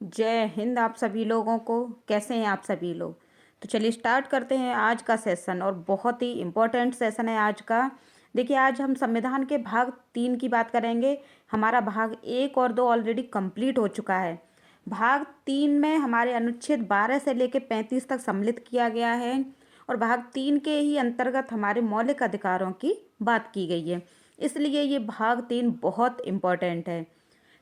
जय हिंद आप सभी लोगों को। कैसे हैं आप सभी लोग? तो चलिए स्टार्ट करते हैं आज का सेशन और बहुत ही इम्पोर्टेंट सेशन है आज का। देखिए आज हम संविधान के भाग 3 की बात करेंगे। हमारा भाग 1 और 2 ऑलरेडी कंप्लीट हो चुका है। भाग 3 में हमारे अनुच्छेद 12 से लेकर 35 तक सम्मिलित किया गया है और भाग 3 के ही अंतर्गत हमारे मौलिक अधिकारों की बात की गई है। इसलिए ये भाग 3 बहुत इम्पोर्टेंट है।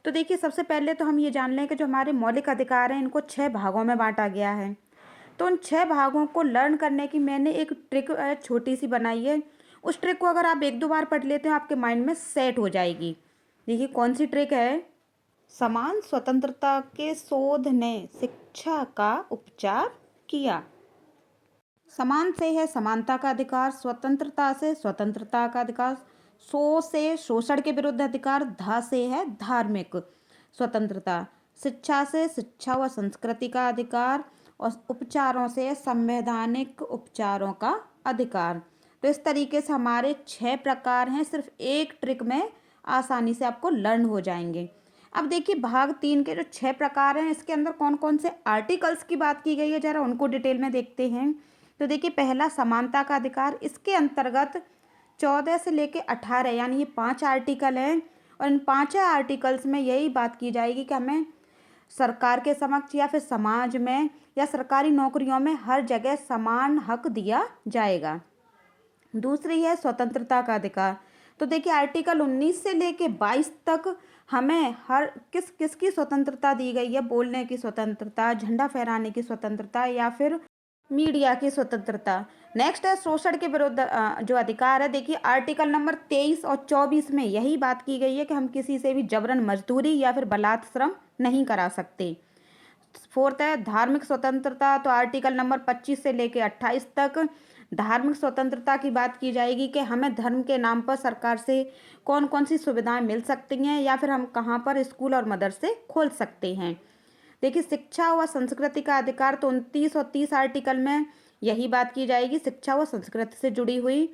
तो देखिए सबसे पहले तो हम ये जान लें कि जो हमारे मौलिक अधिकार हैं इनको 6 भागों में बांटा गया है। तो उन 6 भागों को लर्न करने की मैंने एक ट्रिक छोटी सी बनाई है। उस ट्रिक को अगर आप एक दो बार पढ़ लेते हो आपके माइंड में सेट हो जाएगी। देखिए कौन सी ट्रिक है। समान स्वतंत्रता के शोध ने शिक्षा का उपचार किया। समान से है समानता का अधिकार, स्वतंत्रता से स्वतंत्रता का अधिकार, सो से शोषण के विरुद्ध अधिकार, धा से है धार्मिक स्वतंत्रता, शिक्षा से शिक्षा व संस्कृति का अधिकार और उपचारों से संवैधानिक उपचारों का अधिकार। तो इस तरीके से हमारे 6 प्रकार हैं, सिर्फ एक ट्रिक में आसानी से आपको लर्न हो जाएंगे। अब देखिए भाग 3 के जो 6 प्रकार हैं इसके अंदर कौन कौन से आर्टिकल्स की बात की गई है, जरा उनको डिटेल में देखते हैं। तो देखिए पहला समानता का अधिकार, इसके अंतर्गत 14 से लेके 18 यानी ये 5 आर्टिकल हैं और इन 5 आर्टिकल्स में यही बात की जाएगी कि हमें सरकार के समक्ष या फिर समाज में या सरकारी नौकरियों में हर जगह समान हक दिया जाएगा। दूसरी है स्वतंत्रता का अधिकार। तो देखिए आर्टिकल 19 से लेके 22 तक हमें हर किसकी स्वतंत्रता दी गई है, बोलने की स्वतंत्रता, झंडा फहराने की स्वतंत्रता या फिर मीडिया की स्वतंत्रता। नेक्स्ट है शोषण के विरुद्ध जो अधिकार है। देखिए आर्टिकल नंबर 23 और 24 में यही बात की गई है कि हम किसी से भी जबरन मजदूरी या फिर बलात् श्रम नहीं करा सकते। फोर्थ है धार्मिक स्वतंत्रता। तो आर्टिकल नंबर 25 से लेकर 28 तक धार्मिक स्वतंत्रता की बात की जाएगी कि हमें धर्म के नाम पर सरकार से कौन कौन सी सुविधाएं मिल सकती हैं या फिर हम कहाँ पर स्कूल और मदरसे खोल सकते हैं। देखिए शिक्षा व संस्कृति का अधिकार, तो 29 और 30 आर्टिकल में यही बात की जाएगी, शिक्षा व संस्कृति से जुड़ी हुई।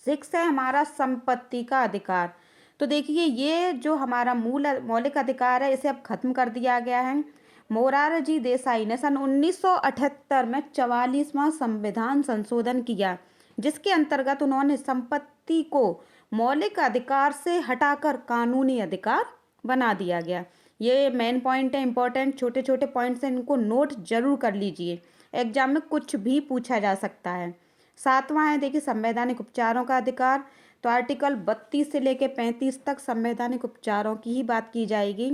6 है हमारा संपत्ति का अधिकार। तो देखिए ये जो हमारा मूल मौलिक अधिकार है इसे अब खत्म कर दिया गया है। मोरारजी देसाई ने सन 1978 में 44वां संविधान संशोधन किया, जिसके अंतर्गत उन्होंने संपत्ति को मौलिक अधिकार से हटाकर कानूनी अधिकार बना दिया गया। ये मेन पॉइंट है, इंपॉर्टेंट छोटे छोटे पॉइंट्स हैं, इनको नोट जरूर कर लीजिए, एग्जाम में कुछ भी पूछा जा सकता है। 7वां है देखिए संवैधानिक उपचारों का अधिकार। तो आर्टिकल 32 से लेकर 35 तक संवैधानिक उपचारों की ही बात की जाएगी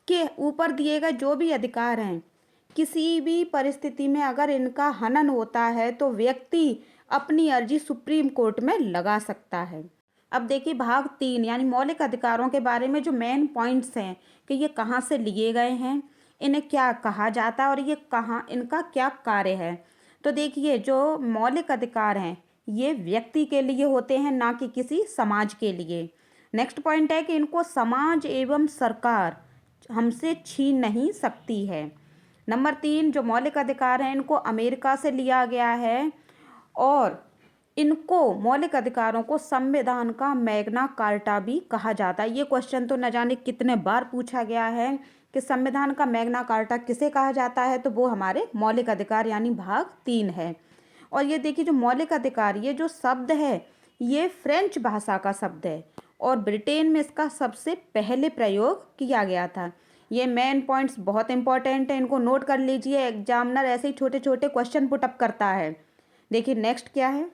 कि ऊपर दिए गए जो भी अधिकार हैं किसी भी परिस्थिति में अगर इनका हनन होता है तो व्यक्ति अपनी अर्जी सुप्रीम कोर्ट में लगा सकता है। अब देखिए भाग 3 यानी मौलिक अधिकारों के बारे में जो मेन पॉइंट्स हैं कि ये कहाँ से लिए गए हैं, इन्हें क्या कहा जाता है और ये कहाँ इनका क्या कार्य है। तो देखिए जो मौलिक अधिकार हैं ये व्यक्ति के लिए होते हैं, ना कि किसी समाज के लिए। नेक्स्ट पॉइंट है कि इनको समाज एवं सरकार हमसे छीन नहीं सकती है। नंबर 3 जो मौलिक अधिकार हैं इनको अमेरिका से लिया गया है और इनको मौलिक अधिकारों को संविधान का मैग्ना कार्टा भी कहा जाता है। ये क्वेश्चन तो न जाने कितने बार पूछा गया है कि संविधान का मैग्ना कार्टा किसे कहा जाता है, तो वो हमारे मौलिक अधिकार यानी भाग 3 है। और ये देखिए जो मौलिक अधिकार ये जो शब्द है ये फ्रेंच भाषा का शब्द है और ब्रिटेन में इसका सबसे पहले प्रयोग किया गया था। ये मेन पॉइंट्स बहुत इंपॉर्टेंट है, इनको नोट कर लीजिए, एग्जामिनर ऐसे ही छोटे छोटे क्वेश्चन पुटअप करता है। देखिए नेक्स्ट क्या है।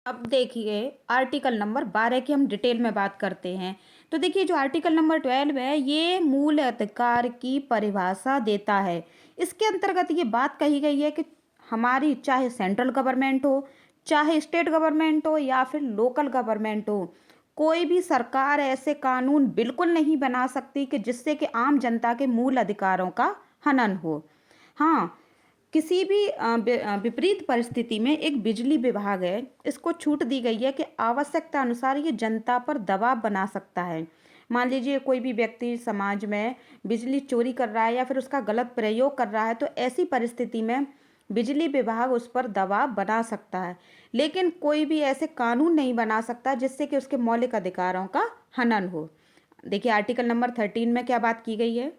अब देखिए आर्टिकल नंबर 12 की हम डिटेल में बात करते हैं। तो देखिए जो आर्टिकल नंबर 12 है ये मूल अधिकार की परिभाषा देता है। इसके अंतर्गत ये बात कही गई है कि हमारी चाहे सेंट्रल गवर्नमेंट हो, चाहे स्टेट गवर्नमेंट हो या फिर लोकल गवर्नमेंट हो, कोई भी सरकार ऐसे कानून बिल्कुल नहीं बना सकती कि जिससे कि आम जनता के मूल अधिकारों का हनन हो। हाँ, किसी भी विपरीत परिस्थिति में एक बिजली विभाग है, इसको छूट दी गई है कि आवश्यकता अनुसार ये जनता पर दबाव बना सकता है। मान लीजिए कोई भी व्यक्ति समाज में बिजली चोरी कर रहा है या फिर उसका गलत प्रयोग कर रहा है, तो ऐसी परिस्थिति में बिजली विभाग उस पर दबाव बना सकता है, लेकिन कोई भी ऐसे कानून नहीं बना सकता जिससे कि उसके मौलिक अधिकारों का हनन हो। देखिए आर्टिकल नंबर 13 में क्या बात की गई है।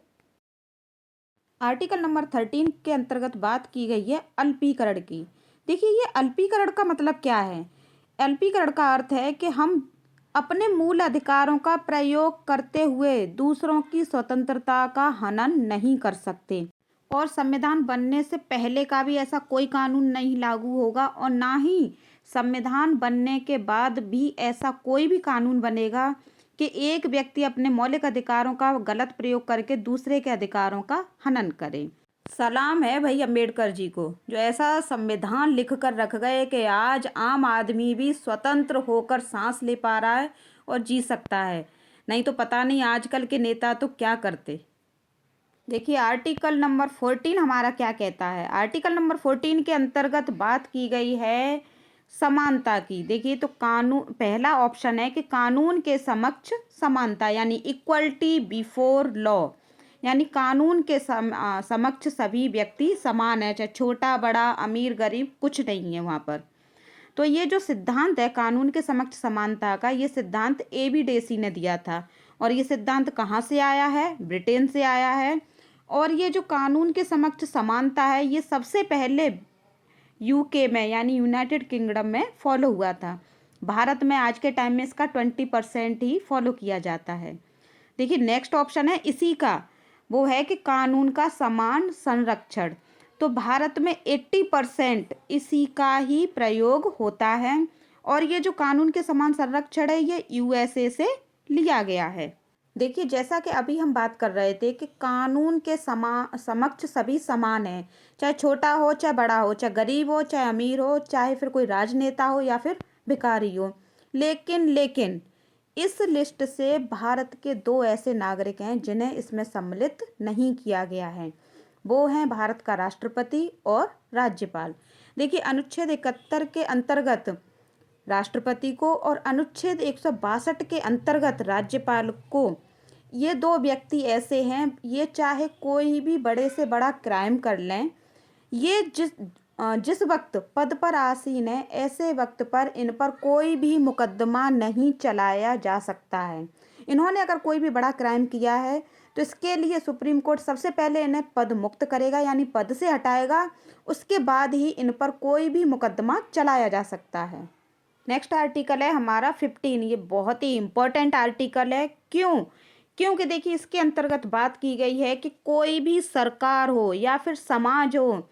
आर्टिकल नंबर 13 के अंतर्गत बात की गई है अल्पीकरण की। देखिए ये अल्पीकरण का मतलब क्या है? अल्पीकरण का अर्थ है कि हम अपने मूल अधिकारों का प्रयोग करते हुए दूसरों की स्वतंत्रता का हनन नहीं कर सकते, और संविधान बनने से पहले का भी ऐसा कोई कानून नहीं लागू होगा, और ना ही संविधान बनने के बाद भी ऐसा कोई भी कानून बनेगा कि एक व्यक्ति अपने मौलिक अधिकारों का गलत प्रयोग करके दूसरे के अधिकारों का हनन करे। सलाम है भाई अम्बेडकर जी को, जो ऐसा संविधान लिख कर रख गए कि आज आम आदमी भी स्वतंत्र होकर सांस ले पा रहा है और जी सकता है। नहीं तो पता नहीं आजकल के नेता तो क्या करते। देखिए आर्टिकल नंबर 14 हमारा क्या कहता है। आर्टिकल नंबर 14 के अंतर्गत बात की गई है समानता की। देखिए तो कानून, पहला ऑप्शन है कि कानून के समक्ष समानता, यानी इक्वलिटी बिफोर लॉ, यानी कानून के समक्ष सभी व्यक्ति समान है, चाहे छोटा बड़ा अमीर गरीब कुछ नहीं है वहाँ पर। तो ये जो सिद्धांत है कानून के समक्ष समानता का, ये सिद्धांत एबी डेसी ने दिया था। और ये सिद्धांत कहाँ से आया है? ब्रिटेन से आया है। और ये जो कानून के समक्ष समानता है ये सबसे पहले यूके में, यानी यूनाइटेड किंगडम में फॉलो हुआ था। भारत में आज के टाइम में इसका 20% ही फॉलो किया जाता है। देखिए नेक्स्ट ऑप्शन है इसी का, वो है कि कानून का समान संरक्षण। तो भारत में 80% इसी का ही प्रयोग होता है, और ये जो कानून के समान संरक्षण है ये यूएसए से लिया गया है। देखिए जैसा कि अभी हम बात कर रहे थे कि कानून के समक्ष सभी समान हैं, चाहे छोटा हो चाहे बड़ा हो, चाहे गरीब हो चाहे अमीर हो, चाहे फिर कोई राजनेता हो या फिर भिखारी हो। लेकिन इस लिस्ट से भारत के दो ऐसे नागरिक हैं जिन्हें इसमें सम्मिलित नहीं किया गया है। वो हैं भारत का राष्ट्रपति और राज्यपाल। देखिए अनुच्छेद 71 के अंतर्गत राष्ट्रपति को और अनुच्छेद 162 के अंतर्गत राज्यपाल को, ये दो व्यक्ति ऐसे हैं, ये चाहे कोई भी बड़े से बड़ा क्राइम कर लें, ये जिस वक्त पद पर आसीन है ऐसे वक्त पर इन पर कोई भी मुकदमा नहीं चलाया जा सकता है। इन्होंने अगर कोई भी बड़ा क्राइम किया है तो इसके लिए सुप्रीम कोर्ट सबसे पहले इन्हें पद मुक्त करेगा, यानी पद से हटाएगा, उसके बाद ही इन पर कोई भी मुकदमा चलाया जा सकता है। नेक्स्ट आर्टिकल है हमारा 15। ये बहुत ही इम्पोर्टेंट आर्टिकल है। क्यों? क्योंकि देखिए इसके अंतर्गत बात की गई है कि कोई भी सरकार हो या फिर समाज हो,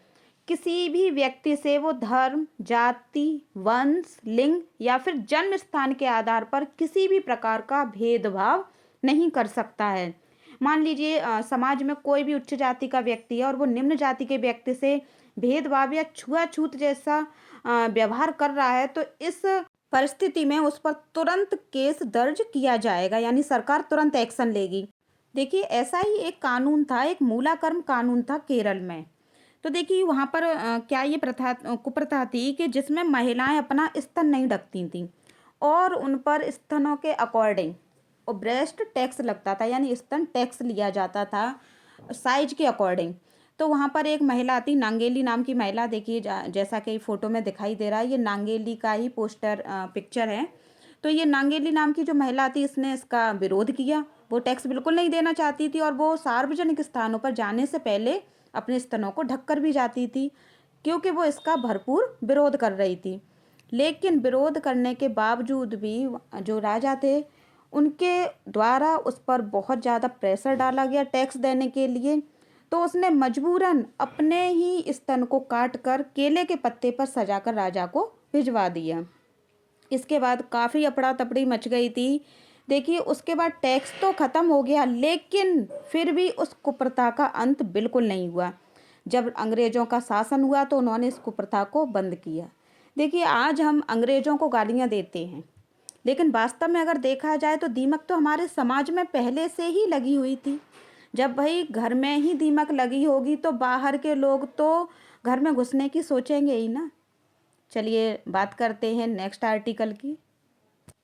किसी भी व्यक्ति से वो धर्म, जाति, वंश, लिंग या फिर जन्म स्थान के आधार पर किसी भी प्रकार का भेदभाव नहीं कर सकता है। मान लीजिए समाज में कोई भी उच्च जाति का व्यक्ति है और वो निम्न जाति के व्यक्ति से भेदभाव या छुआछूत जैसा व्यवहार कर रहा है, तो इस परिस्थिति में उस पर तुरंत केस दर्ज किया जाएगा, यानी सरकार तुरंत एक्शन लेगी। देखिए ऐसा ही एक कानून था, एक मूलाकर्म कानून था केरल में। तो देखिए वहाँ पर क्या ये कुप्रथा थी कि जिसमें महिलाएं अपना स्तन नहीं ढकती थीं, और उन पर स्तनों के अकॉर्डिंग और ब्रेस्ट टैक्स लगता था, यानी स्तन टैक्स लिया जाता था साइज के अकॉर्डिंग। तो वहाँ पर एक महिला थी, नांगेली नाम की महिला। देखिए जैसा कि फोटो में दिखाई दे रहा है, ये नांगेली का ही पोस्टर पिक्चर है। तो ये नांगेली नाम की जो महिला थी इसने इसका विरोध किया। वो टैक्स बिल्कुल नहीं देना चाहती थी, और वो सार्वजनिक स्थानों पर जाने से पहले अपने स्तनों को ढककर भी जाती थी, क्योंकि वो इसका भरपूर विरोध कर रही थी। लेकिन विरोध करने के बावजूद भी जो राजा थे उनके द्वारा उस पर बहुत ज़्यादा प्रेशर डाला गया टैक्स देने के लिए। तो उसने मजबूरन अपने ही स्तन को काट कर केले के पत्ते पर सजाकर राजा को भिजवा दिया। इसके बाद काफ़ी अफड़ा तफड़ी मच गई थी। देखिए उसके बाद टैक्स तो ख़त्म हो गया, लेकिन फिर भी उस कुप्रथा का अंत बिल्कुल नहीं हुआ। जब अंग्रेज़ों का शासन हुआ तो उन्होंने इस कुप्रथा को बंद किया। देखिए आज हम अंग्रेज़ों को गालियाँ देते हैं, लेकिन वास्तव में अगर देखा जाए तो दीमक तो हमारे समाज में पहले से ही लगी हुई थी। जब भाई घर में ही दीमक लगी होगी तो बाहर के लोग तो घर में घुसने की सोचेंगे ही ना। चलिए बात करते हैं नेक्स्ट आर्टिकल की।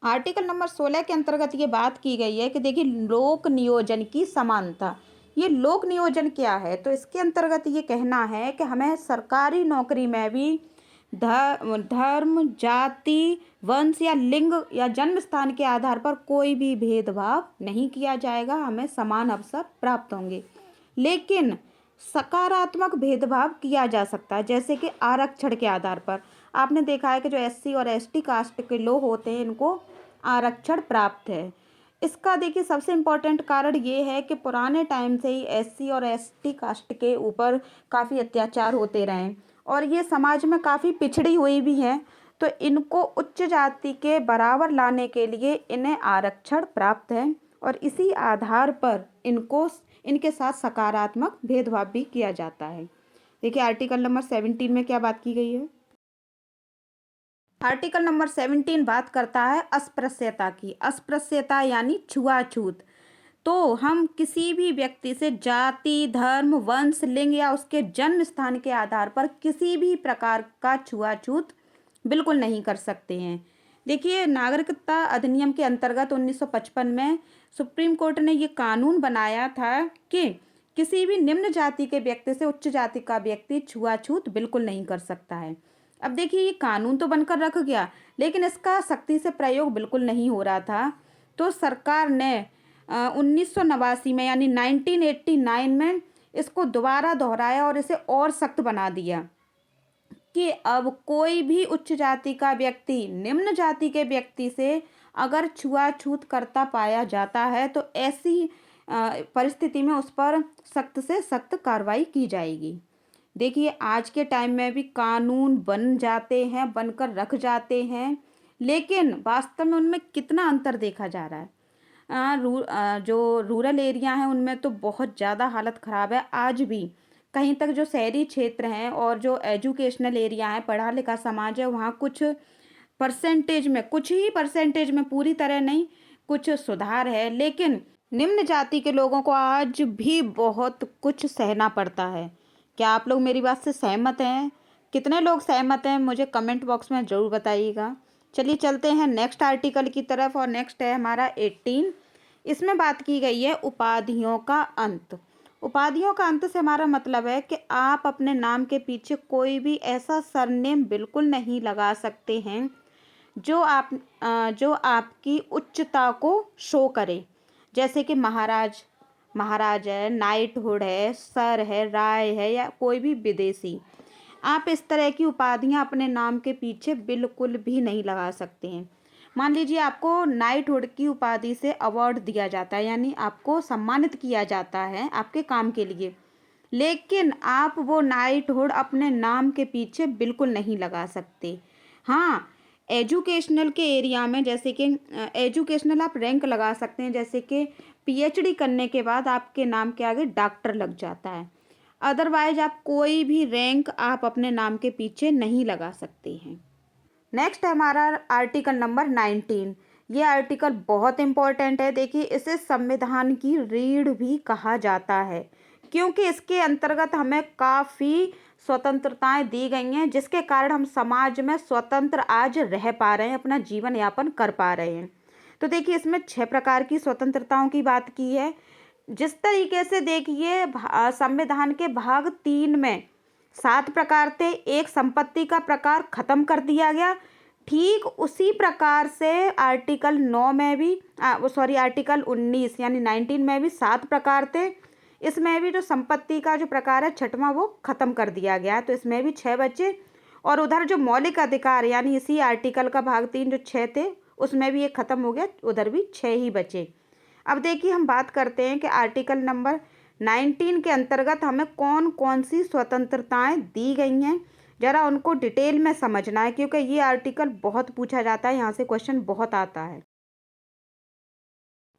आर्टिकल नंबर 16 के अंतर्गत ये बात की गई है कि देखिए लोक नियोजन की समानता। ये लोक नियोजन क्या है? तो इसके अंतर्गत ये कहना है कि हमें सरकारी नौकरी में भी धर्म, जाति, वंश या लिंग या जन्म स्थान के आधार पर कोई भी भेदभाव नहीं किया जाएगा, हमें समान अवसर प्राप्त होंगे। लेकिन सकारात्मक भेदभाव किया जा सकता है, जैसे कि आरक्षण के आधार पर। आपने देखा है कि जो एससी और एसटी कास्ट के लोग होते हैं इनको आरक्षण प्राप्त है। इसका देखिए सबसे इम्पोर्टेंट कारण ये है कि पुराने टाइम से ही एससी और एसटी कास्ट के ऊपर काफ़ी अत्याचार होते रहे हैं और ये समाज में काफ़ी पिछड़ी हुई भी हैं। तो इनको उच्च जाति के बराबर लाने के लिए इन्हें आरक्षण प्राप्त है और इसी आधार पर इनके साथ सकारात्मक भेदभाव भी किया जाता है। देखिए आर्टिकल नंबर 17 में क्या बात की गई है। आर्टिकल नंबर 17 बात करता है अस्पृश्यता की। अस्पृश्यता यानी छुआछूत। तो हम किसी भी व्यक्ति से जाति, धर्म, वंश, लिंग या उसके जन्म स्थान के आधार पर किसी भी प्रकार का छुआछूत बिल्कुल नहीं कर सकते हैं। देखिए नागरिकता अधिनियम के अंतर्गत 1955 में सुप्रीम कोर्ट ने ये कानून बनाया था कि किसी भी निम्न जाति के व्यक्ति से उच्च जाति का व्यक्ति छुआछूत बिल्कुल नहीं कर सकता है। अब देखिए ये कानून तो बनकर रख गया, लेकिन इसका सख्ती से प्रयोग बिल्कुल नहीं हो रहा था। तो सरकार ने 1989 में यानी 1989 में इसको दोबारा दोहराया और इसे और सख्त बना दिया कि अब कोई भी उच्च जाति का व्यक्ति निम्न जाति के व्यक्ति से अगर छुआछूत करता पाया जाता है तो ऐसी परिस्थिति में उस पर सख्त से सख्त कार्रवाई की जाएगी। देखिए आज के टाइम में भी कानून बन जाते हैं, बनकर रख जाते हैं, लेकिन वास्तव में उनमें कितना अंतर देखा जा रहा है। जो रूरल एरिया हैं उनमें तो बहुत ज़्यादा हालत ख़राब है आज भी। कहीं तक जो शहरी क्षेत्र हैं और जो एजुकेशनल एरिया है, पढ़ा लिखा समाज है, वहाँ कुछ परसेंटेज में, कुछ ही परसेंटेज में, पूरी तरह नहीं, कुछ सुधार है। लेकिन निम्न जाति के लोगों को आज भी बहुत कुछ सहना पड़ता है। क्या आप लोग मेरी बात से सहमत हैं? कितने लोग सहमत हैं मुझे कमेंट बॉक्स में ज़रूर बताइएगा। चलिए चलते हैं नेक्स्ट आर्टिकल की तरफ और नेक्स्ट है हमारा 18। इसमें बात की गई है उपाधियों का अंत। उपाधियों का अंत से हमारा मतलब है कि आप अपने नाम के पीछे कोई भी ऐसा सरनेम बिल्कुल नहीं लगा सकते हैं जो आपकी उच्चता को शो करे, जैसे कि महाराज, महाराज है, नाइटहुड है, सर है, राय है या कोई भी विदेशी। आप इस तरह की उपाधियां अपने नाम के पीछे बिल्कुल भी नहीं लगा सकते हैं। मान लीजिए आपको नाइटहुड की उपाधि से अवार्ड दिया जाता है, यानी आपको सम्मानित किया जाता है आपके काम के लिए, लेकिन आप वो नाइटहुड अपने नाम के पीछे बिल्कुल नहीं लगा सकते। हाँ, एजुकेशनल के एरिया में जैसे कि एजुकेशनल आप रैंक लगा सकते हैं, जैसे कि पीएचडी करने के बाद आपके नाम के आगे डॉक्टर लग जाता है। अदरवाइज आप कोई भी रैंक आप अपने नाम के पीछे नहीं लगा सकते हैं। नेक्स्ट है हमारा आर्टिकल नंबर 19। ये आर्टिकल बहुत इम्पोर्टेंट है। देखिए इसे संविधान की रीढ़ भी कहा जाता है, क्योंकि इसके अंतर्गत हमें काफ़ी स्वतंत्रताएं दी गई हैं, जिसके कारण हम समाज में स्वतंत्र आज रह पा रहे हैं, अपना जीवन यापन कर पा रहे हैं। तो देखिए इसमें 6 प्रकार की स्वतंत्रताओं की बात की है। जिस तरीके से देखिए संविधान के भाग 3 में 7 प्रकार थे, एक संपत्ति का प्रकार खत्म कर दिया गया। ठीक उसी प्रकार से आर्टिकल 9 में भी आर्टिकल 19 यानी 19 में भी 7 प्रकार थे। इसमें भी जो संपत्ति का जो प्रकार है 6वां वो खत्म कर दिया गया, तो इसमें भी 6 बचे। और उधर जो मौलिक अधिकार यानी इसी आर्टिकल का भाग 3 जो 6 थे उसमें भी ये खत्म हो गया, उधर भी 6 ही बचे। अब देखिए हम बात करते हैं कि आर्टिकल नंबर 19 के अंतर्गत हमें कौन कौन सी स्वतंत्रताएं दी गई हैं, ज़रा उनको डिटेल में समझना है, क्योंकि ये आर्टिकल बहुत पूछा जाता है, यहाँ से क्वेश्चन बहुत आता है।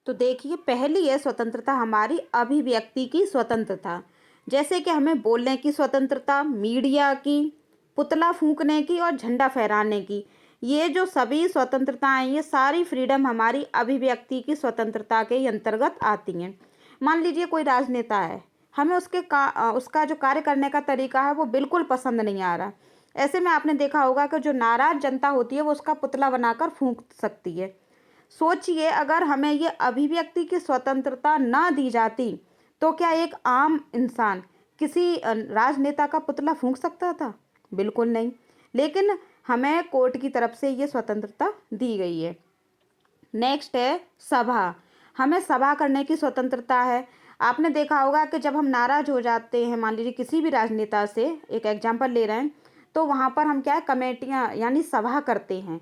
तो देखिए पहली है स्वतंत्रता हमारी अभिव्यक्ति की स्वतंत्रता, जैसे कि हमें बोलने की स्वतंत्रता, मीडिया की, पुतला फूंकने की और झंडा फहराने की। ये जो सभी स्वतंत्रताएं ये सारी फ्रीडम हमारी अभिव्यक्ति की स्वतंत्रता के ही अंतर्गत आती हैं। मान लीजिए कोई राजनेता है, हमें उसका जो कार्य करने का तरीका है वो बिल्कुल पसंद नहीं आ रहा। ऐसे में आपने देखा होगा कि जो नाराज़ जनता होती है वो उसका पुतला बनाकर फूंक सकती है। सोचिए अगर हमें ये अभिव्यक्ति की स्वतंत्रता ना दी जाती तो क्या एक आम इंसान किसी राजनेता का पुतला फूंक सकता था? बिल्कुल नहीं। लेकिन हमें कोर्ट की तरफ से ये स्वतंत्रता दी गई है। नेक्स्ट है सभा। हमें सभा करने की स्वतंत्रता है। आपने देखा होगा कि जब हम नाराज़ हो जाते हैं, मान लीजिए किसी भी राजनेता से, एक एग्जांपल ले रहे हैं, तो वहाँ पर हम क्या है, कमेटियाँ यानी सभा करते हैं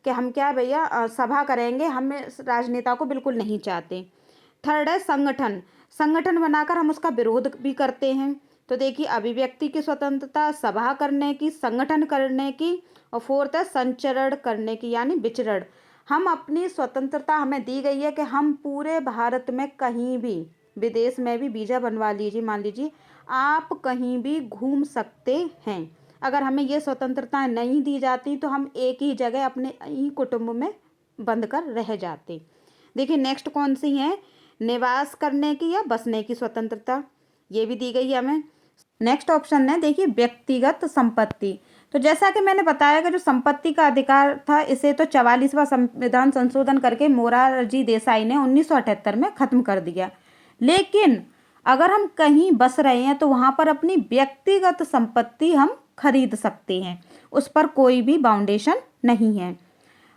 कि हम क्या है भैया, सभा करेंगे, हम इस राजनेता को बिल्कुल नहीं चाहते। थर्ड है संगठन। संगठन बनाकर हम उसका विरोध भी करते हैं। तो देखिए, अभिव्यक्ति की स्वतंत्रता, सभा करने की, संगठन करने की, और फोर्थ है संचरण करने की यानी विचरण। हम अपनी स्वतंत्रता हमें दी गई है कि हम पूरे भारत में कहीं भी, विदेश में भी वीज़ा बनवा लीजिए, मान लीजिए आप कहीं भी घूम सकते हैं। अगर हमें ये स्वतंत्रता नहीं दी जाती तो हम एक ही जगह अपने ही कुटुंब में बंद कर रह जाते। देखिए नेक्स्ट कौन सी है, निवास करने की या बसने की स्वतंत्रता, ये भी दी गई है हमें। नेक्स्ट ऑप्शन है देखिए व्यक्तिगत संपत्ति। तो जैसा कि मैंने बताया कि जो संपत्ति का अधिकार था, इसे तो 44वां संविधान संशोधन करके मोरारजी देसाई ने 1978 में खत्म कर दिया। लेकिन अगर हम कहीं बस रहे हैं तो वहाँ पर अपनी व्यक्तिगत संपत्ति हम खरीद सकते हैं, उस पर कोई भी बाउंडेशन नहीं है।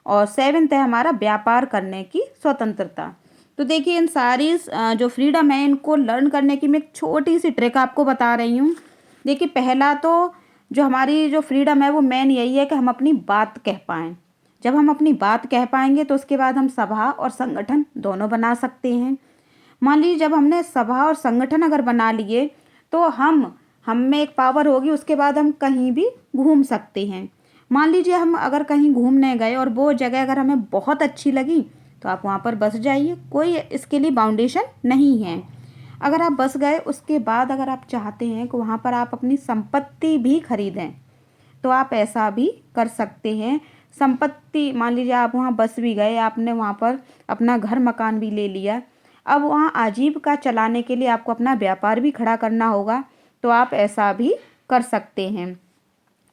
और सेवेंथ है हमारा व्यापार करने की स्वतंत्रता। तो देखिए इन सारी जो फ्रीडम है, इनको लर्न करने की मैं एक छोटी सी ट्रिक आपको बता रही हूँ। देखिए पहला तो जो हमारी जो फ्रीडम है वो मेन यही है कि हम अपनी बात कह पाएँ। जब हम अपनी बात कह पाएंगे तो उसके बाद हम सभा और संगठन दोनों बना सकते हैं। मान लीजिए जब हमने सभा और संगठन अगर बना लिए तो हम में एक पावर होगी, उसके बाद हम कहीं भी घूम सकते हैं। मान लीजिए हम अगर कहीं घूमने गए और वो जगह अगर हमें बहुत अच्छी लगी तो आप वहाँ पर बस जाइए, कोई इसके लिए बाउंडेशन नहीं है। अगर आप बस गए, उसके बाद अगर आप चाहते हैं कि वहाँ पर आप अपनी संपत्ति भी खरीदें तो आप ऐसा भी कर सकते हैं। संपत्ति, मान लीजिए आप वहाँ बस भी गए, आपने वहाँ पर अपना घर मकान भी ले लिया, अब वहाँ आजीविका चलाने के लिए आपको अपना व्यापार भी खड़ा करना होगा, तो आप ऐसा भी कर सकते हैं।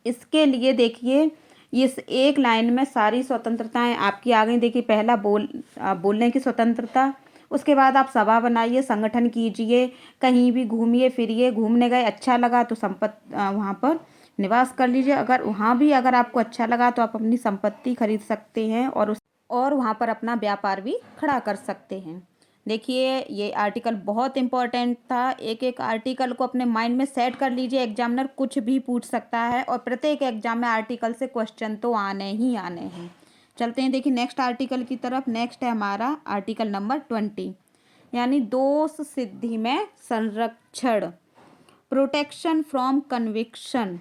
इसके लिए देखिए इस एक लाइन में सारी स्वतंत्रताएं आपकी आ गई। देखिए पहला बोलने की स्वतंत्रता, उसके बाद आप सभा बनाइए, संगठन कीजिए, कहीं भी घूमिए फिरिए, घूमने गए अच्छा लगा तो वहाँ पर निवास कर लीजिए, अगर वहाँ भी अगर आपको अच्छा लगा तो आप अपनी संपत्ति खरीद सकते हैं और वहाँ पर अपना व्यापार भी खड़ा कर सकते हैं। देखिए ये आर्टिकल बहुत इम्पोर्टेंट था, एक एक आर्टिकल को अपने माइंड में सेट कर लीजिए, एग्जामिनर कुछ भी पूछ सकता है और प्रत्येक एग्जाम में आर्टिकल से क्वेश्चन तो आने ही आने हैं। चलते हैं देखिए नेक्स्ट आर्टिकल की तरफ। नेक्स्ट है हमारा आर्टिकल नंबर 20 यानी दोष सिद्धि में संरक्षण, प्रोटेक्शन फ्रॉम कन्विक्शन।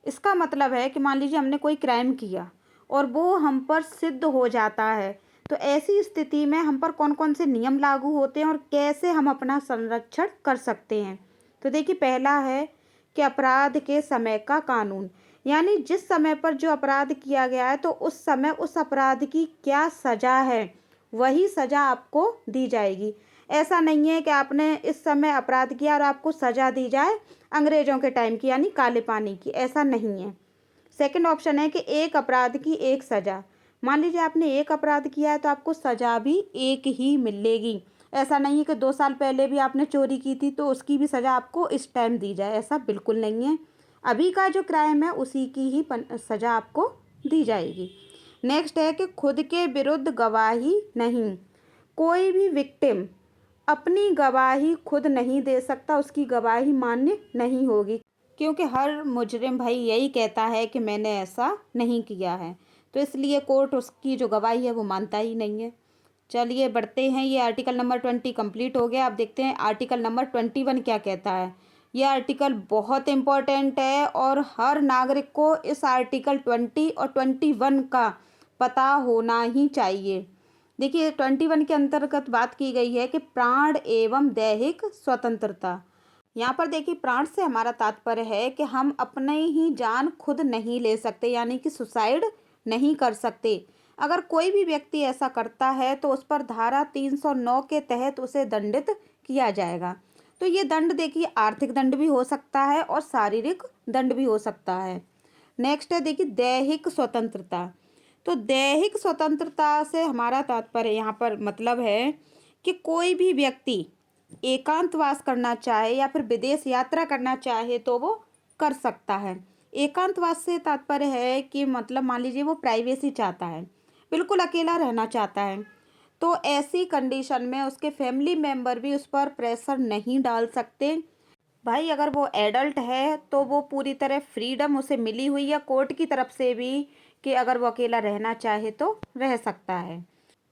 इसका मतलब है कि मान लीजिए हमने कोई क्राइम किया और वो हम पर सिद्ध हो जाता है, तो ऐसी स्थिति में हम पर कौन कौन से नियम लागू होते हैं और कैसे हम अपना संरक्षण कर सकते हैं। तो देखिए पहला है कि अपराध के समय का कानून, यानी जिस समय पर जो अपराध किया गया है तो उस समय उस अपराध की क्या सज़ा है, वही सज़ा आपको दी जाएगी। ऐसा नहीं है कि आपने इस समय अपराध किया और आपको सज़ा दी जाए अंग्रेज़ों के टाइम की यानी काले पानी की, ऐसा नहीं है। सेकंड ऑप्शन है कि एक अपराध की एक सज़ा। मान लीजिए आपने एक अपराध किया है तो आपको सज़ा भी एक ही मिलेगी। ऐसा नहीं है कि 2 साल पहले भी आपने चोरी की थी तो उसकी भी सज़ा आपको इस टाइम दी जाए, ऐसा बिल्कुल नहीं है। अभी का जो क्राइम है उसी की ही सज़ा आपको दी जाएगी। नेक्स्ट है कि खुद के विरुद्ध गवाही नहीं। कोई भी विक्टिम अपनी गवाही खुद नहीं दे सकता, उसकी गवाही मान्य नहीं होगी, क्योंकि हर मुजरिम भाई यही कहता है कि मैंने ऐसा नहीं किया है, तो इसलिए कोर्ट उसकी जो गवाही है वो मानता ही नहीं है। चलिए बढ़ते हैं, ये आर्टिकल नंबर 20 कंप्लीट हो गया। अब देखते हैं आर्टिकल नंबर 21 क्या कहता है। ये आर्टिकल बहुत इम्पोर्टेंट है और हर नागरिक को इस आर्टिकल 20 और 21 का पता होना ही चाहिए। देखिए 21 के अंतर्गत बात की गई है कि प्राण एवं दैहिक स्वतंत्रता। यहाँ पर देखिए प्राण से हमारा तात्पर्य है कि हम अपने ही जान खुद नहीं ले सकते, यानी कि सुसाइड नहीं कर सकते। अगर कोई भी व्यक्ति ऐसा करता है तो उस पर धारा 309 के तहत उसे दंडित किया जाएगा। तो ये दंड देखिए आर्थिक दंड भी हो सकता है और शारीरिक दंड भी हो सकता है। नेक्स्ट है देखिए दैहिक स्वतंत्रता। तो दैहिक स्वतंत्रता से हमारा तात्पर्य यहाँ पर मतलब है कि कोई भी व्यक्ति एकांतवास करना चाहे या फिर विदेश यात्रा करना चाहे तो वो कर सकता है। एकांतवास से तात्पर्य है कि मतलब मान लीजिए वो प्राइवेसी चाहता है, बिल्कुल अकेला रहना चाहता है, तो ऐसी कंडीशन में उसके फैमिली मेंबर भी उस पर प्रेशर नहीं डाल सकते। भाई अगर वो एडल्ट है तो वो पूरी तरह फ्रीडम उसे मिली हुई है कोर्ट की तरफ से भी, कि अगर वो अकेला रहना चाहे तो रह सकता है।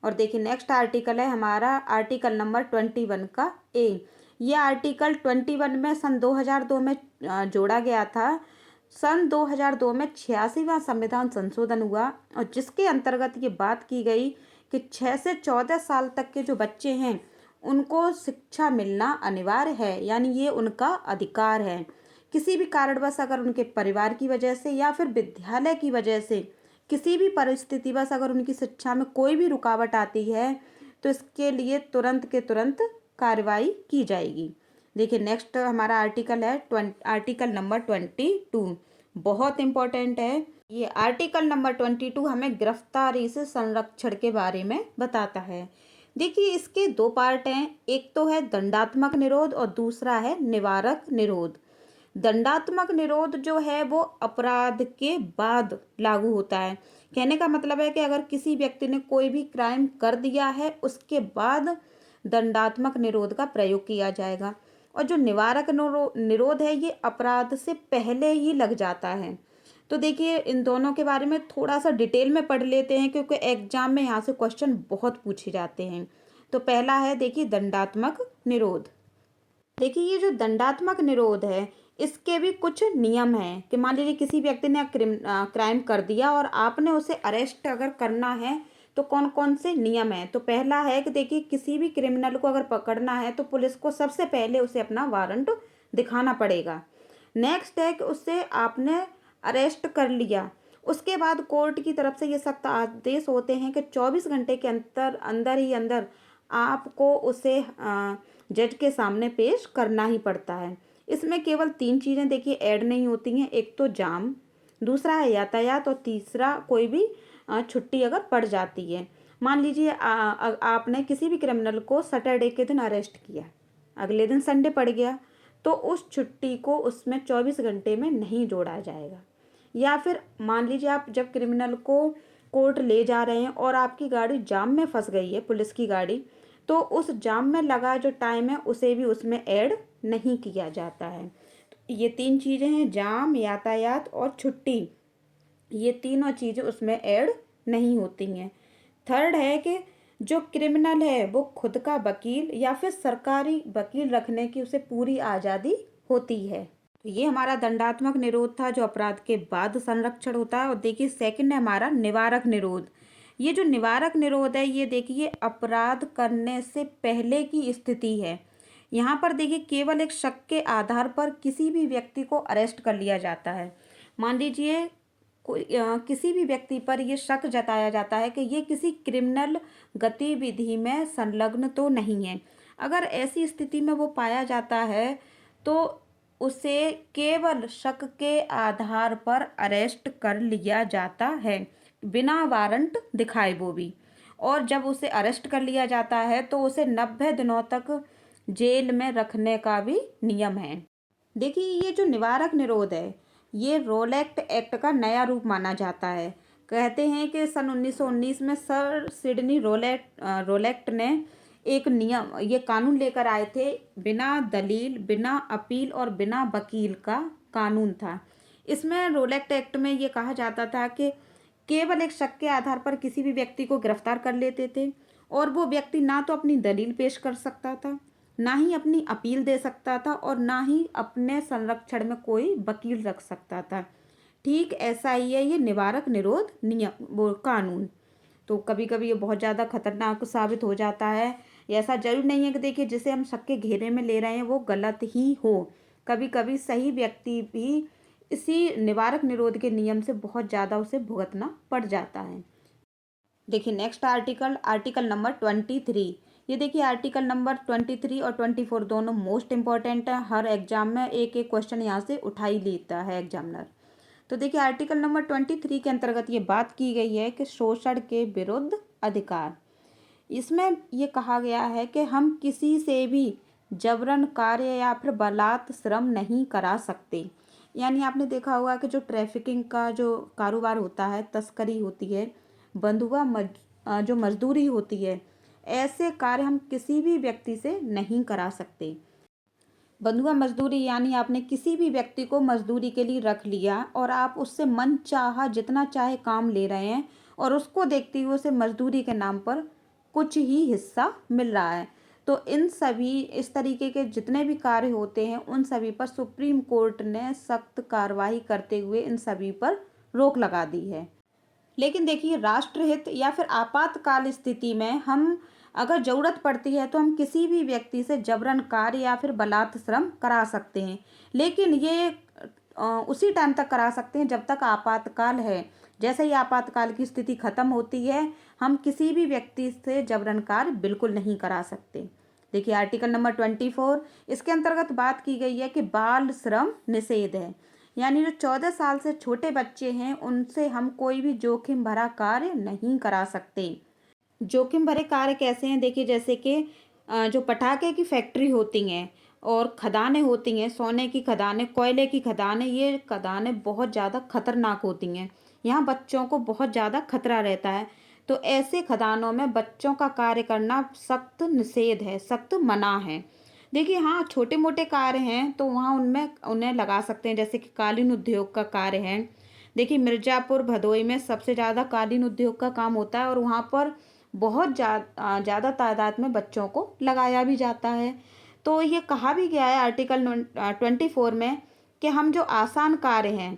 और देखिए नेक्स्ट आर्टिकल है हमारा आर्टिकल नंबर 21 का ए। ये आर्टिकल 21 में सन 2002 में जोड़ा गया था। सन 2002 में 86वां संविधान संशोधन हुआ, और जिसके अंतर्गत ये बात की गई कि 6 से 14 साल तक के जो बच्चे हैं उनको शिक्षा मिलना अनिवार्य है, यानी ये उनका अधिकार है। किसी भी कारणवश अगर उनके परिवार की वजह से या फिर विद्यालय की वजह से किसी भी परिस्थितिवश अगर उनकी शिक्षा में कोई भी रुकावट आती है तो इसके लिए तुरंत के तुरंत कार्रवाई की जाएगी। देखिए नेक्स्ट हमारा आर्टिकल है आर्टिकल नंबर 22। बहुत इम्पोर्टेंट है ये आर्टिकल नंबर 22। हमें गिरफ्तारी से संरक्षण के बारे में बताता है। देखिए इसके दो पार्ट हैं, एक तो है दंडात्मक निरोध और दूसरा है निवारक निरोध। दंडात्मक निरोध जो है वो अपराध के बाद लागू होता है। कहने का मतलब है कि अगर किसी व्यक्ति ने कोई भी क्राइम कर दिया है उसके बाद दंडात्मक निरोध का प्रयोग किया जाएगा। और जो निवारक निरोध है ये अपराध से पहले ही लग जाता है। तो देखिए इन दोनों के बारे में थोड़ा सा डिटेल में पढ़ लेते हैं, क्योंकि एग्जाम में यहाँ से क्वेश्चन बहुत पूछे जाते हैं। तो पहला है देखिए दंडात्मक निरोध। देखिए ये जो दंडात्मक निरोध है इसके भी कुछ नियम हैं कि मान लीजिए किसी व्यक्ति ने क्राइम कर दिया और आपने उसे अरेस्ट अगर करना है तो कौन कौन से नियम हैं। तो पहला है कि देखिए किसी भी क्रिमिनल को अगर पकड़ना है तो पुलिस को सबसे पहले उसे अपना वारंट दिखाना पड़ेगा। नेक्स्ट है कि उससे आपने अरेस्ट कर लिया, उसके बाद कोर्ट की तरफ से ये सख्त आदेश होते हैं कि 24 घंटे के अंदर आपको उसे जज के सामने पेश करना ही पड़ता है। इसमें केवल 3 चीज़ें देखिए ऐड नहीं होती हैं, एक तो जाम, दूसरा है यातायात और तीसरा कोई भी छुट्टी अगर पड़ जाती है। मान लीजिए आपने किसी भी क्रिमिनल को सैटरडे के दिन अरेस्ट किया, अगले दिन संडे पड़ गया, तो उस छुट्टी को उसमें 24 घंटे में नहीं जोड़ा जाएगा। या फिर मान लीजिए आप जब क्रिमिनल को कोर्ट ले जा रहे हैं और आपकी गाड़ी जाम में फंस गई है, पुलिस की गाड़ी, तो उस जाम में लगा जो टाइम है उसे भी उसमें ऐड नहीं किया जाता है। तो ये 3 चीज़ें हैं, जाम, यातायात और छुट्टी, ये तीनों चीज़ें उसमें ऐड नहीं होती हैं। थर्ड है कि जो क्रिमिनल है वो खुद का वकील या फिर सरकारी वकील रखने की उसे पूरी आज़ादी होती है। तो ये हमारा दंडात्मक निरोध था जो अपराध के बाद संरक्षण होता है। और देखिए सेकंड है हमारा निवारक निरोध। ये जो निवारक निरोध है ये देखिए अपराध करने से पहले की स्थिति है। यहाँ पर देखिए केवल एक शक के आधार पर किसी भी व्यक्ति को अरेस्ट कर लिया जाता है। मान लीजिए कोई किसी भी व्यक्ति पर यह शक जताया जाता है कि ये किसी क्रिमिनल गतिविधि में संलग्न तो नहीं है। अगर ऐसी स्थिति में वो पाया जाता है तो उसे केवल शक के आधार पर अरेस्ट कर लिया जाता है, बिना वारंट दिखाए वो भी। और जब उसे अरेस्ट कर लिया जाता है तो उसे 90 दिनों तक जेल में रखने का भी नियम है। देखिए ये जो निवारक निरोध है ये रोलेक्ट एक्ट का नया रूप माना जाता है। कहते हैं कि सन 1919 में सर सिडनी रोलेक्ट ने एक नियम ये कानून लेकर आए थे। बिना दलील, बिना अपील और बिना वकील का कानून था। इसमें रोलेक्ट एक्ट में ये कहा जाता था कि केवल एक शक के आधार पर किसी भी व्यक्ति को गिरफ्तार कर लेते थे, और वो व्यक्ति ना तो अपनी दलील पेश कर सकता था, ना ही अपनी अपील दे सकता था, और ना ही अपने संरक्षण में कोई वकील रख सकता था। ठीक ऐसा ही है ये निवारक निरोध नियम वो कानून। तो कभी कभी ये बहुत ज़्यादा खतरनाक साबित हो जाता है। ये ऐसा जरूर नहीं है कि देखिए जिसे हम शक के घेरे में ले रहे हैं वो गलत ही हो। कभी कभी सही व्यक्ति भी इसी निवारक निरोध के नियम से बहुत ज़्यादा उसे भुगतना पड़ जाता है। देखिए नेक्स्ट आर्टिकल आर्टिकल नंबर 23। ये देखिए आर्टिकल नंबर 23 और 24 दोनों मोस्ट इंपॉर्टेंट है। हर एग्जाम में एक एक क्वेश्चन यहाँ से उठा ही लेता है एग्जामिनर। तो देखिए आर्टिकल नंबर 23 के अंतर्गत ये बात की गई है कि शोषण के विरुद्ध अधिकार। इसमें ये कहा गया है कि हम किसी से भी जबरन कार्य या फिर बलात् श्रम नहीं करा सकते। यानी आपने देखा होगा कि जो ट्रैफिकिंग का जो कारोबार होता है, तस्करी होती है, बंधुआ जो मजदूरी होती है, ऐसे कार्य हम किसी भी व्यक्ति से नहीं करा सकते। बंधुआ मजदूरी यानी आपने किसी भी व्यक्ति को मजदूरी के लिए रख लिया और आप उससे मन चाहा जितना चाहे काम ले रहे हैं और उसको देखते हुए उसे मजदूरी के नाम पर कुछ ही हिस्सा मिल रहा है। तो इन सभी इस तरीके के जितने भी कार्य होते हैं उन सभी पर सुप्रीम कोर्ट ने सख्त कार्रवाई करते हुए इन सभी पर रोक लगा दी है। लेकिन देखिए, राष्ट्रहित या फिर आपातकाल स्थिति में हम अगर ज़रूरत पड़ती है तो हम किसी भी व्यक्ति से जबरन कार्य या फिर बलात् श्रम करा सकते हैं। लेकिन ये उसी टाइम तक करा सकते हैं जब तक आपातकाल है। जैसे ही आपातकाल की स्थिति खत्म होती है, हम किसी भी व्यक्ति से जबरन कार्य बिल्कुल नहीं करा सकते। देखिए आर्टिकल नंबर 24, इसके अंतर्गत बात की गई है कि बाल श्रम निषेध है। यानी जो 14 साल से छोटे बच्चे हैं उनसे हम कोई भी जोखिम भरा कार्य नहीं करा सकते। जोखिम भरे कार्य कैसे हैं? देखिए, जैसे कि जो पटाखे की फैक्ट्री होती हैं और खदानें होती हैं, सोने की खदानें, कोयले की खदानें, ये खदानें बहुत ज़्यादा खतरनाक होती हैं। यहाँ बच्चों को बहुत ज़्यादा खतरा रहता है। तो ऐसे खदानों में बच्चों का कार्य करना सख्त निषेध है, सख्त मना है। देखिए, हाँ, छोटे मोटे कार्य हैं तो वहाँ उनमें उन्हें लगा सकते हैं, जैसे कि कालीन उद्योग का कार्य है। देखिए, मिर्ज़ापुर भदोई में सबसे ज़्यादा कालीन उद्योग का काम होता है और वहाँ पर बहुत ज़्यादा तादाद में बच्चों को लगाया भी जाता है। तो ये कहा भी गया है आर्टिकल 24 में कि हम जो आसान कार्य हैं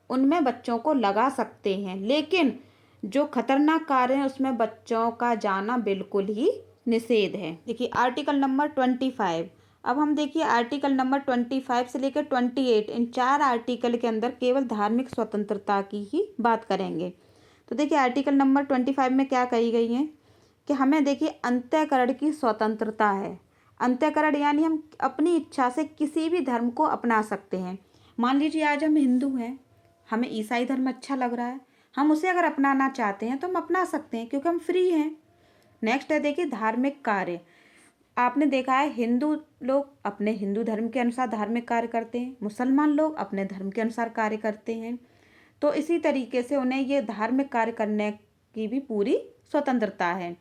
उनमें बच्चों को लगा सकते हैं, लेकिन जो खतरनाक कार्य हैं उसमें बच्चों का जाना बिल्कुल ही निषेध है। देखिए आर्टिकल नंबर 25, अब हम देखिए आर्टिकल नंबर 25 से लेकर 28, इन 4 आर्टिकल के अंदर केवल धार्मिक स्वतंत्रता की ही बात करेंगे। तो देखिए आर्टिकल नंबर 25 में क्या कही गई है कि हमें देखिए अंतःकरण की स्वतंत्रता है। अंतःकरण यानी हम अपनी इच्छा से किसी भी धर्म को अपना सकते हैं। मान लीजिए आज हम हिंदू हैं, हमें ईसाई धर्म अच्छा लग रहा है, हम उसे अगर अपनाना चाहते हैं तो हम अपना सकते हैं क्योंकि हम फ्री हैं। नेक्स्ट है देखिए धार्मिक कार्य। आपने देखा है हिंदू लोग अपने हिंदू धर्म के अनुसार धार्मिक कार्य करते हैं, मुसलमान लोग अपने धर्म के अनुसार कार्य करते हैं। तो इसी तरीके से उन्हें ये धार्मिक कार्य करने की भी पूरी स्वतंत्रता है।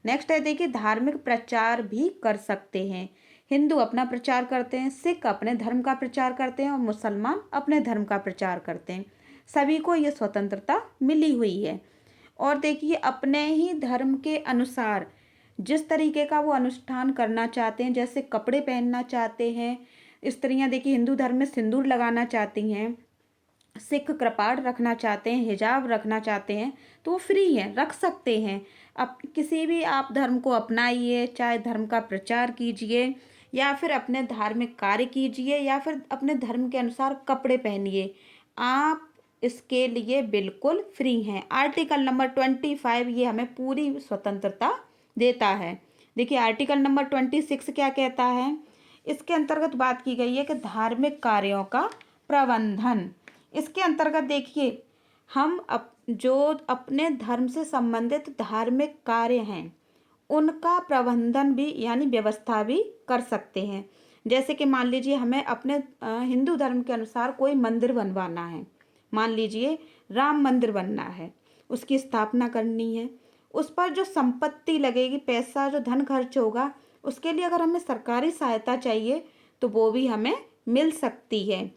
नेक्स्ट है देखिए धार्मिक प्रचार भी कर सकते हैं। हिंदू अपना प्रचार करते हैं, सिख अपने धर्म का प्रचार करते हैं और मुसलमान अपने धर्म का प्रचार करते हैं। सभी को ये स्वतंत्रता मिली हुई है। और देखिए अपने ही धर्म के अनुसार जिस तरीके का वो अनुष्ठान करना चाहते हैं, जैसे कपड़े पहनना चाहते हैं, स्त्रियां देखिए हिंदू धर्म में सिंदूर लगाना चाहती हैं, सिख कृपाण रखना चाहते हैं, हिजाब रखना चाहते हैं, तो वो फ्री हैं, रख सकते हैं। अब किसी भी आप धर्म को अपनाइए, चाहे धर्म का प्रचार कीजिए या फिर अपने धार्मिक कार्य कीजिए या फिर अपने धर्म के अनुसार कपड़े पहनिए, आप इसके लिए बिल्कुल फ्री हैं। आर्टिकल नंबर 25 ये हमें पूरी स्वतंत्रता देता है। देखिए आर्टिकल नंबर 26 क्या कहता है? इसके अंतर्गत बात की गई है कि धार्मिक कार्यों का प्रबंधन। इसके अंतर्गत देखिए हम जो अपने धर्म से संबंधित धार्मिक कार्य हैं उनका प्रबंधन भी यानी व्यवस्था भी कर सकते हैं। जैसे कि मान लीजिए हमें अपने हिंदू धर्म के अनुसार कोई मंदिर बनवाना है, मान लीजिए राम मंदिर बनना है, उसकी स्थापना करनी है, उस पर जो संपत्ति लगेगी, पैसा जो धन खर्च होगा, उसके लिए अगर हमें सरकारी सहायता चाहिए तो वो भी हमें मिल सकती है।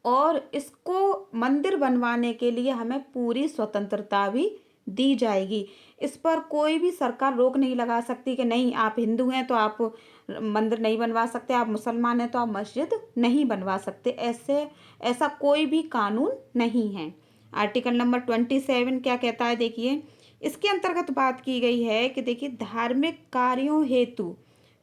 और इसको मंदिर बनवाने के लिए हमें पूरी स्वतंत्रता भी दी जाएगी। इस पर कोई भी सरकार रोक नहीं लगा सकती कि नहीं आप हिंदू हैं तो आप मंदिर नहीं बनवा सकते, आप मुसलमान हैं तो आप मस्जिद नहीं बनवा सकते। ऐसा कोई भी कानून नहीं है। आर्टिकल नंबर 27 क्या कहता है? देखिए इसके अंतर्गत बात की गई है कि देखिए धार्मिक कार्यों हेतु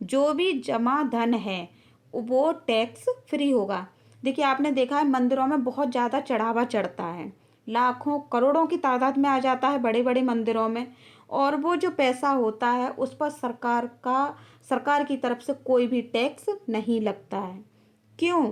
जो भी जमा धन है वो टैक्स फ्री होगा। देखिए आपने देखा है मंदिरों में बहुत ज़्यादा चढ़ावा चढ़ता है, लाखों करोड़ों की तादाद में आ जाता है बड़े बड़े मंदिरों में, और वो जो पैसा होता है उस पर सरकार की तरफ से कोई भी टैक्स नहीं लगता है। क्यों?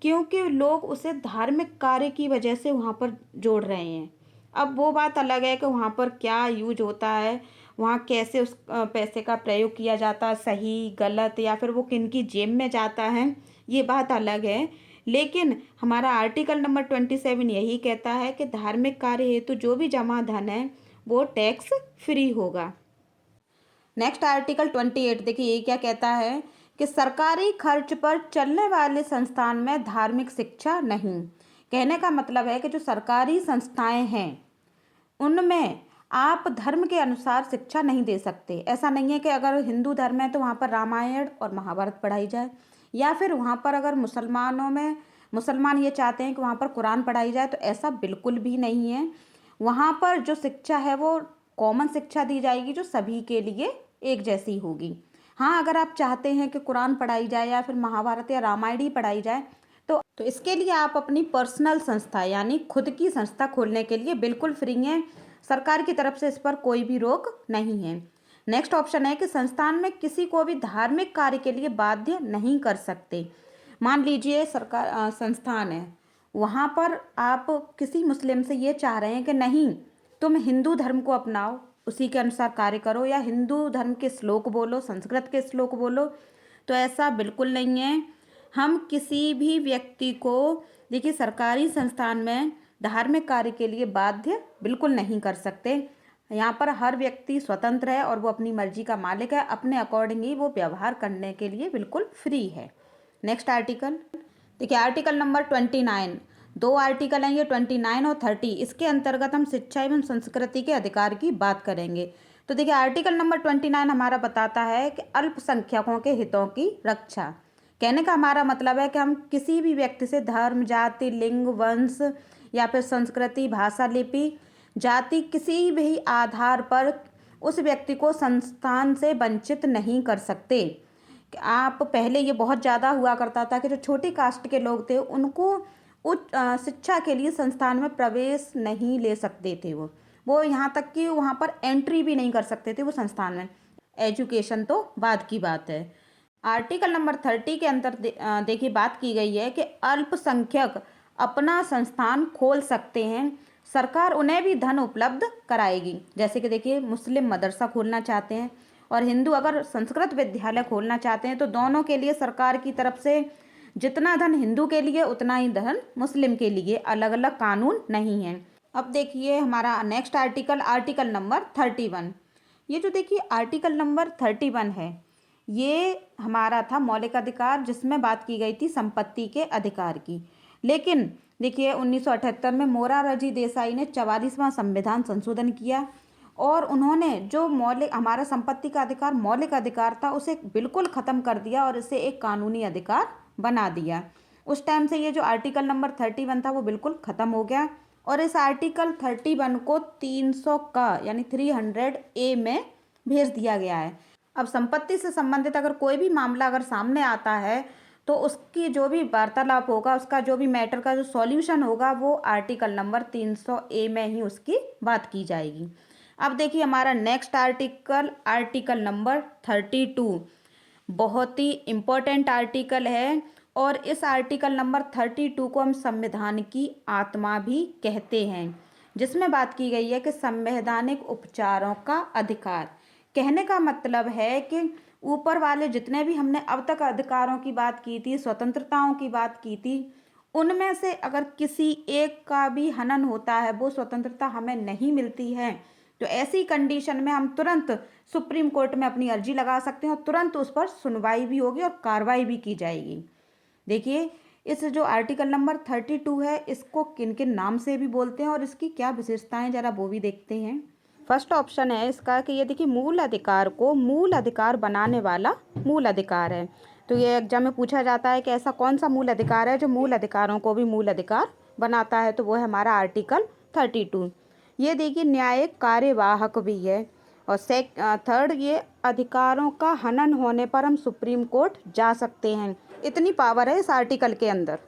क्योंकि लोग उसे धार्मिक कार्य की वजह से वहाँ पर जोड़ रहे हैं। अब वो बात अलग है कि वहाँ पर क्या यूज होता है, वहाँ कैसे उस पैसे का प्रयोग किया जाता है, सही गलत या फिर वो किन की जेब में जाता है, ये बात अलग है। लेकिन हमारा आर्टिकल नंबर 27 यही कहता है कि धार्मिक कार्य हेतु जो भी जमा धन है वो टैक्स फ्री होगा। नेक्स्ट आर्टिकल 28, देखिए ये क्या कहता है कि सरकारी खर्च पर चलने वाले संस्थान में धार्मिक शिक्षा नहीं। कहने का मतलब है कि जो सरकारी संस्थाएं हैं उनमें आप धर्म के अनुसार शिक्षा नहीं दे सकते। ऐसा नहीं है कि अगर हिंदू धर्म है तो वहाँ पर रामायण और महाभारत पढ़ाई जाए, या फिर वहाँ पर अगर मुसलमानों में मुसलमान ये चाहते हैं कि वहाँ पर कुरान पढ़ाई जाए, तो ऐसा बिल्कुल भी नहीं है। वहाँ पर जो शिक्षा है वो कॉमन शिक्षा दी जाएगी जो सभी के लिए एक जैसी होगी। हाँ, अगर आप चाहते हैं कि कुरान पढ़ाई जाए या फिर महाभारत या रामायण ही पढ़ाई जाए, तो इसके लिए आप अपनी पर्सनल संस्था यानी खुद की संस्था खोलने के लिए बिल्कुल फ्री हैं। सरकार की तरफ से इस पर कोई भी रोक नहीं है। नेक्स्ट ऑप्शन है कि संस्थान में किसी को भी धार्मिक कार्य के लिए बाध्य नहीं कर सकते। मान लीजिए सरकार संस्थान है, वहाँ पर आप किसी मुस्लिम से ये चाह रहे हैं कि नहीं, तुम हिंदू धर्म को अपनाओ, उसी के अनुसार कार्य करो, या हिंदू धर्म के श्लोक बोलो, संस्कृत के श्लोक बोलो, तो ऐसा बिल्कुल नहीं है। हम किसी भी व्यक्ति को, देखिए, सरकारी संस्थान में धार्मिक कार्य के लिए बाध्य बिल्कुल नहीं कर सकते। यहाँ पर हर व्यक्ति स्वतंत्र है और वो अपनी मर्जी का मालिक है, अपने अकॉर्डिंग ही वो व्यवहार करने के लिए बिल्कुल फ्री है। नेक्स्ट आर्टिकल, देखिए आर्टिकल नंबर 29, दो आर्टिकल हैं ये 29 और 30। इसके अंतर्गत हम शिक्षा एवं संस्कृति के अधिकार की बात करेंगे। तो देखिए आर्टिकल नंबर 29 हमारा बताता है कि अल्पसंख्यकों के हितों की रक्षा। कहने का हमारा मतलब है कि हम किसी भी व्यक्ति से धर्म, जाति, लिंग, वंश या फिर संस्कृति, भाषा, लिपि, जाति किसी भी आधार पर उस व्यक्ति को संस्थान से वंचित नहीं कर सकते। आप पहले ये बहुत ज़्यादा हुआ करता था कि जो छोटी कास्ट के लोग थे उनको उच्च शिक्षा के लिए संस्थान में प्रवेश नहीं ले सकते थे। वो यहाँ तक कि वहाँ पर एंट्री भी नहीं कर सकते थे वो संस्थान में। एजुकेशन तो बाद की बात है। आर्टिकल नंबर 30 के अंदर देखिए बात की गई है कि अल्पसंख्यक अपना संस्थान खोल सकते हैं, सरकार उन्हें भी धन उपलब्ध कराएगी। जैसे कि देखिए मुस्लिम मदरसा खोलना चाहते हैं और हिंदू अगर संस्कृत विद्यालय खोलना चाहते हैं, तो दोनों के लिए सरकार की तरफ से जितना धन हिंदू के लिए उतना ही धन मुस्लिम के लिए, अलग अलग कानून नहीं है। अब देखिए हमारा नेक्स्ट आर्टिकल, आर्टिकल नंबर 31। ये जो देखिए आर्टिकल नंबर 31 है, ये हमारा था मौलिक अधिकार, जिसमें बात की गई थी संपत्ति के अधिकार की। लेकिन देखिए 1978 में मोरारजी देसाई ने 44वां संविधान संशोधन किया और उन्होंने जो मौलिक हमारा संपत्ति का अधिकार मौलिक अधिकार था उसे बिल्कुल ख़त्म कर दिया और इसे एक कानूनी अधिकार बना दिया। उस टाइम से ये जो आर्टिकल नंबर 31 था वो बिल्कुल ख़त्म हो गया और इस आर्टिकल 31 को 300 का यानी 300A में भेज दिया गया है। अब संपत्ति से संबंधित अगर कोई भी मामला अगर सामने आता है, तो उसकी जो भी वार्तालाप होगा, उसका जो भी मैटर का जो सॉल्यूशन होगा, वो आर्टिकल नंबर 300A में ही उसकी बात की जाएगी। अब देखिए हमारा नेक्स्ट आर्टिकल, आर्टिकल नंबर 32, बहुत ही इम्पोर्टेंट आर्टिकल है और इस आर्टिकल नंबर 32 को हम संविधान की आत्मा भी कहते हैं, जिसमें बात की गई है कि संवैधानिक उपचारों का अधिकार। कहने का मतलब है कि ऊपर वाले जितने भी हमने अब तक अधिकारों की बात की थी, स्वतंत्रताओं की बात की थी, उनमें से अगर किसी एक का भी हनन होता है, वो स्वतंत्रता हमें नहीं मिलती है, तो ऐसी कंडीशन में हम तुरंत सुप्रीम कोर्ट में अपनी अर्जी लगा सकते हैं और तुरंत उस पर सुनवाई भी होगी और कार्रवाई भी की जाएगी। देखिए इस जो आर्टिकल नंबर 32 है, इसको किन किन नाम से भी बोलते हैं और इसकी क्या विशेषताएं जरा वो भी देखते हैं। फर्स्ट ऑप्शन है इसका कि ये देखिए मूल अधिकार को मूल अधिकार बनाने वाला मूल अधिकार है। तो ये एग्जाम में पूछा जाता है कि ऐसा कौन सा मूल अधिकार है जो मूल अधिकारों को भी मूल अधिकार बनाता है, तो वो है हमारा आर्टिकल 32। ये देखिए न्यायिक कार्यवाहक भी है। और थर्ड, ये अधिकारों का हनन होने पर हम सुप्रीम कोर्ट जा सकते हैं, इतनी पावर है इस आर्टिकल के अंदर।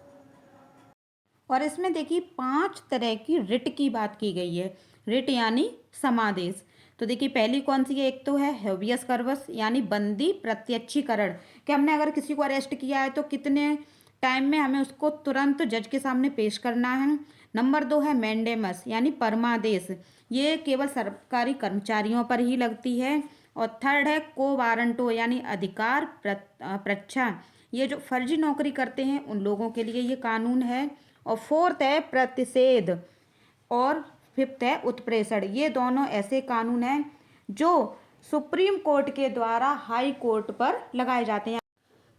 और इसमें देखिए 5 तरह की रिट की बात की गई है। रिट यानी समादेश। तो देखिए पहली कौन सी है, एक तो है हेबियस कर्पस यानी बंदी प्रत्यक्षीकरण, कि हमने अगर किसी को अरेस्ट किया है तो कितने टाइम में हमें उसको तुरंत जज के सामने पेश करना है। नंबर 2 है मैंडेमस यानी परमादेश, ये केवल सरकारी कर्मचारियों पर ही लगती है। और थर्ड है को वारंटो यानी अधिकार प्रच्छा, ये जो फर्जी नौकरी करते हैं उन लोगों के लिए ये कानून है। और फोर्थ है प्रतिषेध और फिफ्थ है उत्प्रेषण। ये दोनों ऐसे कानून हैं जो सुप्रीम कोर्ट के द्वारा हाई कोर्ट पर लगाए जाते हैं।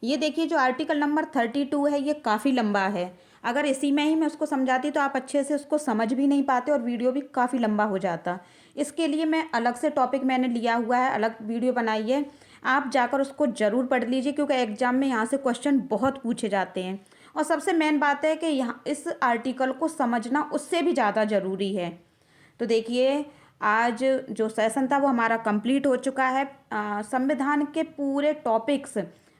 ये देखिए जो आर्टिकल नंबर 32 है, ये काफ़ी लंबा है। अगर इसी में ही मैं उसको समझाती तो आप अच्छे से उसको समझ भी नहीं पाते और वीडियो भी काफ़ी लंबा हो जाता। इसके लिए मैं अलग से टॉपिक मैंने लिया हुआ है, अलग वीडियो बनाई है। आप जाकर उसको ज़रूर पढ़ लीजिए, क्योंकि एग्जाम में यहाँ से क्वेश्चन बहुत पूछे जाते हैं। और सबसे मेन बात है कि यहाँ इस आर्टिकल को समझना उससे भी ज़्यादा ज़रूरी है। तो देखिए, आज जो सेशन था वो हमारा कंप्लीट हो चुका है। संविधान के पूरे टॉपिक्स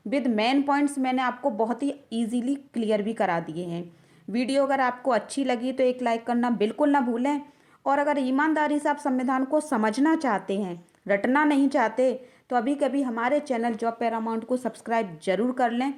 विद मेन पॉइंट्स मैंने आपको बहुत ही इजीली क्लियर भी करा दिए हैं। वीडियो अगर आपको अच्छी लगी तो एक लाइक करना बिल्कुल ना भूलें। और अगर ईमानदारी से आप संविधान को समझना चाहते हैं, रटना नहीं चाहते, तो अभी कभी हमारे चैनल जॉब पैरामाउंट को सब्सक्राइब जरूर कर लें।